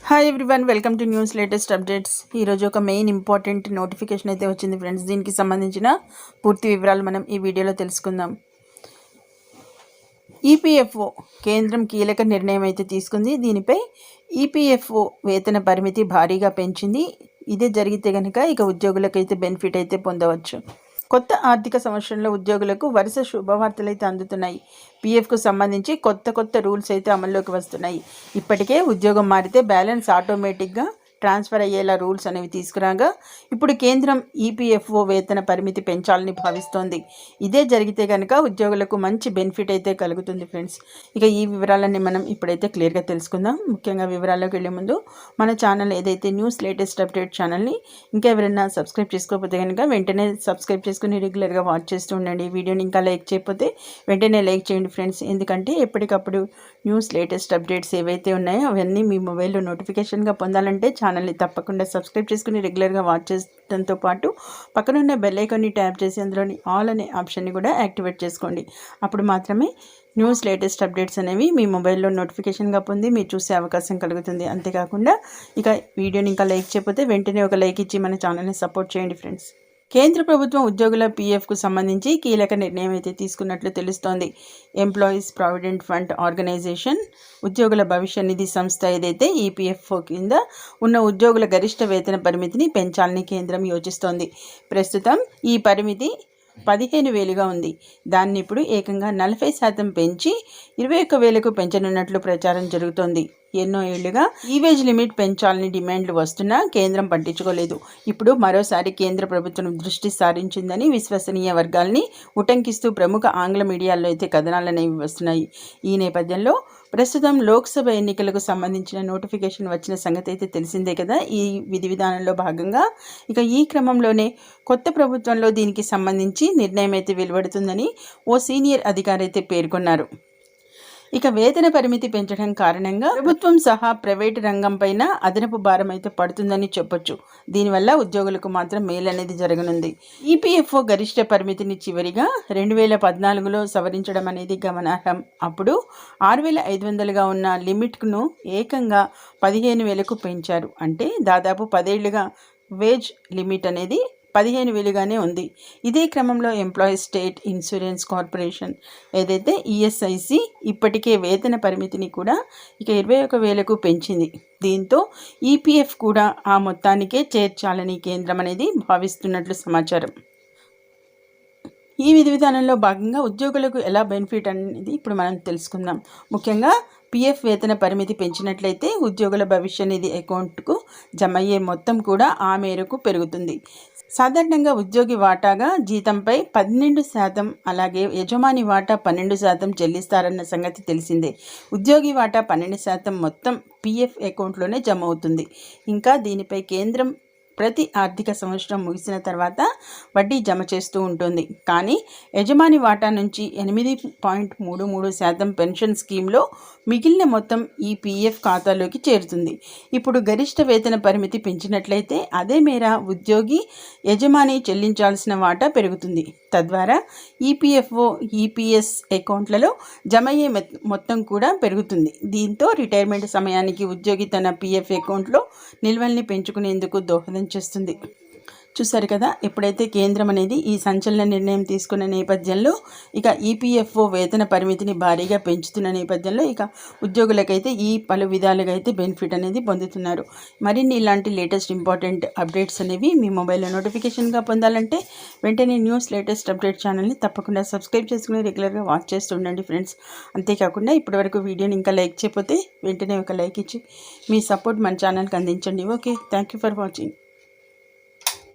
Hi everyone, welcome to news latest updates. ఈరోజు ఒక main important notification అయితే వచ్చింది ఫ్రెండ్స్. దీనికి సంబంధించిన పూర్తి వివరాలు మనం ఈ వీడియోలో తెలుసుకుందాం. ఈపీఎఫ్ఓ కేంద్రం కీలక నిర్ణయం అయితే తీసుకుంది. దీనిపై ఈపీఎఫ్ఓ వేతన పరిమితి భారీగా పెంచింది. ఇదే జరిగితే కనుక ఇక ఉద్యోగులకైతే బెనిఫిట్ అయితే పొందవచ్చు. కొత్త ఆర్థిక సంవత్సరంలో ఉద్యోగులకు వరుస శుభవార్తలు అయితే అందుతున్నాయి. పీఎఫ్కు సంబంధించి కొత్త రూల్స్ అయితే అమల్లోకి వస్తున్నాయి. ఇప్పటికే ఉద్యోగం మారితే బ్యాలెన్స్ ఆటోమేటిక్గా ట్రాన్స్ఫర్ అయ్యేలా రూల్స్ అనేవి తీసుకురాగా ఇప్పుడు కేంద్రం ఈపీఎఫ్ఓ వేతన పరిమితి పెంచాలని భావిస్తోంది. ఇదే జరిగితే కనుక ఉద్యోగులకు మంచి బెనిఫిట్ అయితే కలుగుతుంది ఫ్రెండ్స్. ఇక ఈ వివరాలన్నీ మనం ఇప్పుడైతే క్లియర్గా తెలుసుకుందాం. ముఖ్యంగా వివరాల్లోకి వెళ్ళే ముందు మన ఛానల్ ఏదైతే న్యూస్ లేటెస్ట్ అప్డేట్ ఛానల్ని ఇంకా ఎవరైనా సబ్స్క్రైబ్ చేసుకోకపోతే కనుక వెంటనే సబ్స్క్రైబ్ చేసుకుని రెగ్యులర్గా వాచ్ చేస్తూ ఉండండి. వీడియోని ఇంకా లైక్ చేయకపోతే వెంటనే లైక్ చేయండి ఫ్రెండ్స్. ఎందుకంటే ఎప్పటికప్పుడు న్యూస్ లేటెస్ట్ అప్డేట్స్ ఏవైతే ఉన్నాయో అవన్నీ మీ మొబైల్లో నోటిఫికేషన్గా పొందాలంటే ఛానల్ని తప్పకుండా సబ్స్క్రైబ్ చేసుకుని రెగ్యులర్గా వాచ్ చేయడంతో పాటు పక్కనున్న బెల్ ఐకాన్ని ట్యాప్ చేసి అందులోని ఆల్ అనే ఆప్షన్ని కూడా యాక్టివేట్ చేసుకోండి. అప్పుడు మాత్రమే న్యూస్ లేటెస్ట్ అప్డేట్స్ అనేవి మీ మొబైల్లో నోటిఫికేషన్గా పొంది మీరు చూసే అవకాశం కలుగుతుంది. అంతేకాకుండా ఇక వీడియోని ఇంకా లైక్ చేయకపోతే వెంటనే ఒక లైక్ ఇచ్చి మన ఛానల్ని సపోర్ట్ చేయండి ఫ్రెండ్స్. కేంద్ర ప్రభుత్వం ఉద్యోగుల పీఎఫ్కు సంబంధించి కీలక నిర్ణయం అయితే తీసుకున్నట్లు తెలుస్తోంది. ఎంప్లాయీస్ ప్రావిడెంట్ ఫండ్ ఆర్గనైజేషన్ ఉద్యోగుల భవిష్య నిధి సంస్థ ఏదైతే ఈపీఎఫ్ఓ కింద ఉన్న ఉద్యోగుల గరిష్ట వేతన పరిమితిని పెంచాలని కేంద్రం యోచిస్తోంది. ప్రస్తుతం ఈ పరిమితి 15,000గా ఉంది. దాన్ని ఇప్పుడు ఏకంగా 40% పెంచి 21,000కు పెంచనున్నట్లు ప్రచారం జరుగుతోంది. ఎన్నో ఏళ్లుగా ఈ వేజ్ లిమిట్ పెంచాలని డిమాండ్లు వస్తున్నా కేంద్రం పట్టించుకోలేదు. ఇప్పుడు మరోసారి కేంద్ర ప్రభుత్వం దృష్టి సారించిందని విశ్వసనీయ వర్గాల్ని ఉటంకిస్తూ ప్రముఖ ఆంగ్ల మీడియాల్లో అయితే కథనాలనేవి వస్తున్నాయి. ఈ నేపథ్యంలో ప్రస్తుతం లోక్సభ ఎన్నికలకు సంబంధించిన నోటిఫికేషన్ వచ్చిన సంగతి అయితే తెలిసిందే కదా. ఈ విధి విధానంలో భాగంగా ఇక ఈ క్రమంలోనే కొత్త ప్రభుత్వంలో దీనికి సంబంధించి నిర్ణయం అయితే వెలువడుతుందని ఓ సీనియర్ అధికారి అయితే పేర్కొన్నారు. ఇక వేతన పరిమితి పెంచడం కారణంగా ప్రభుత్వం సహా ప్రైవేటు రంగం పైన అదనపు భారం అయితే పడుతుందని చెప్పొచ్చు. దీనివల్ల ఉద్యోగులకు మాత్రం మేలు అనేది జరగనుంది. ఈపీఎఫ్ఓ గరిష్ట పరిమితిని చివరిగా 2014లో సవరించడం అనేది గమనార్హం. అప్పుడు 6,500గా ఉన్న లిమిట్ను ఏకంగా 15,000కు పెంచారు. అంటే దాదాపు 10 ఏళ్లుగా వేజ్ లిమిట్ అనేది 15,000గానే ఉంది. ఇదే క్రమంలో ఎంప్లాయీస్ స్టేట్ ఇన్సూరెన్స్ కార్పొరేషన్ ఏదైతే ఈఎస్ఐసి ఇప్పటికే వేతన పరిమితిని కూడా ఇక 21,000కు పెంచింది. దీంతో ఈపీఎఫ్ కూడా ఆ మొత్తానికే చేర్చాలని కేంద్రం అనేది భావిస్తున్నట్లు సమాచారం. ఈ విధి విధానంలో భాగంగా ఉద్యోగులకు ఎలా బెనిఫిట్ అనేది ఇప్పుడు మనం తెలుసుకుందాం. ముఖ్యంగా పీఎఫ్ వేతన పరిమితి పెంచినట్లయితే ఉద్యోగుల భవిష్య నిధి అకౌంట్కు జమ అయ్యే మొత్తం కూడా ఆ మేరకు పెరుగుతుంది. సాధారణంగా ఉద్యోగి వాటాగా జీతంపై 12%, అలాగే యజమాని వాటా 12% చెల్లిస్తారన్న సంగతి తెలిసిందే. ఉద్యోగి వాటా 12% మొత్తం పీఎఫ్ అకౌంట్లోనే జమ అవుతుంది. ఇంకా దీనిపై కేంద్రం ప్రతి ఆర్థిక సంవత్సరం ముగిసిన తర్వాత వడ్డీ జమ చేస్తూ ఉంటుంది. కానీ యజమాని వాటా నుంచి 8.33% పెన్షన్ స్కీమ్లో మిగిలిన మొత్తం ఈ పీఎఫ్ ఖాతాలోకి చేరుతుంది. ఇప్పుడు గరిష్ట వేతన పరిమితి పెంచినట్లయితే అదే మేర ఉద్యోగి యజమాని చెల్లించాల్సిన వాటా పెరుగుతుంది. తద్వారా ఈపీఎఫ్ఓ ఈపీఎస్ అకౌంట్లలో జమ అయ్యే మొత్తం కూడా పెరుగుతుంది. దీంతో రిటైర్మెంట్ సమయానికి ఉద్యోగి తన పీఎఫ్ అకౌంట్లో నిల్వల్ని పెంచుకునేందుకు దోహదం చేస్తుంది. చూసారు కదా, ఎప్పుడైతే కేంద్రం అనేది ఈ సంచలన నిర్ణయం తీసుకున్న నేపథ్యంలో ఇక ఈపీఎఫ్ఓ వేతన పరిమితిని భారీగా పెంచుతున్న నేపథ్యంలో ఇక ఉద్యోగులకైతే ఈ పలు విధాలుగా అయితే బెనిఫిట్ అనేది పొందుతున్నారు. మరిన్ని ఇలాంటి లేటెస్ట్ ఇంపార్టెంట్ అప్డేట్స్ అనేవి మీ మొబైల్లో నోటిఫికేషన్గా పొందాలంటే వెంటనే న్యూస్ లేటెస్ట్ అప్డేట్ ఛానల్ని తప్పకుండా సబ్స్క్రైబ్ చేసుకుని రెగ్యులర్గా వాచ్ చేస్తూ ఉండండి ఫ్రెండ్స్. అంతేకాకుండా ఇప్పటివరకు వీడియోని ఇంకా లైక్ చేయకపోతే వెంటనే ఒక లైక్ ఇచ్చి మీ సపోర్ట్ మన ఛానల్కి అందించండి. Okay, thank you for watching.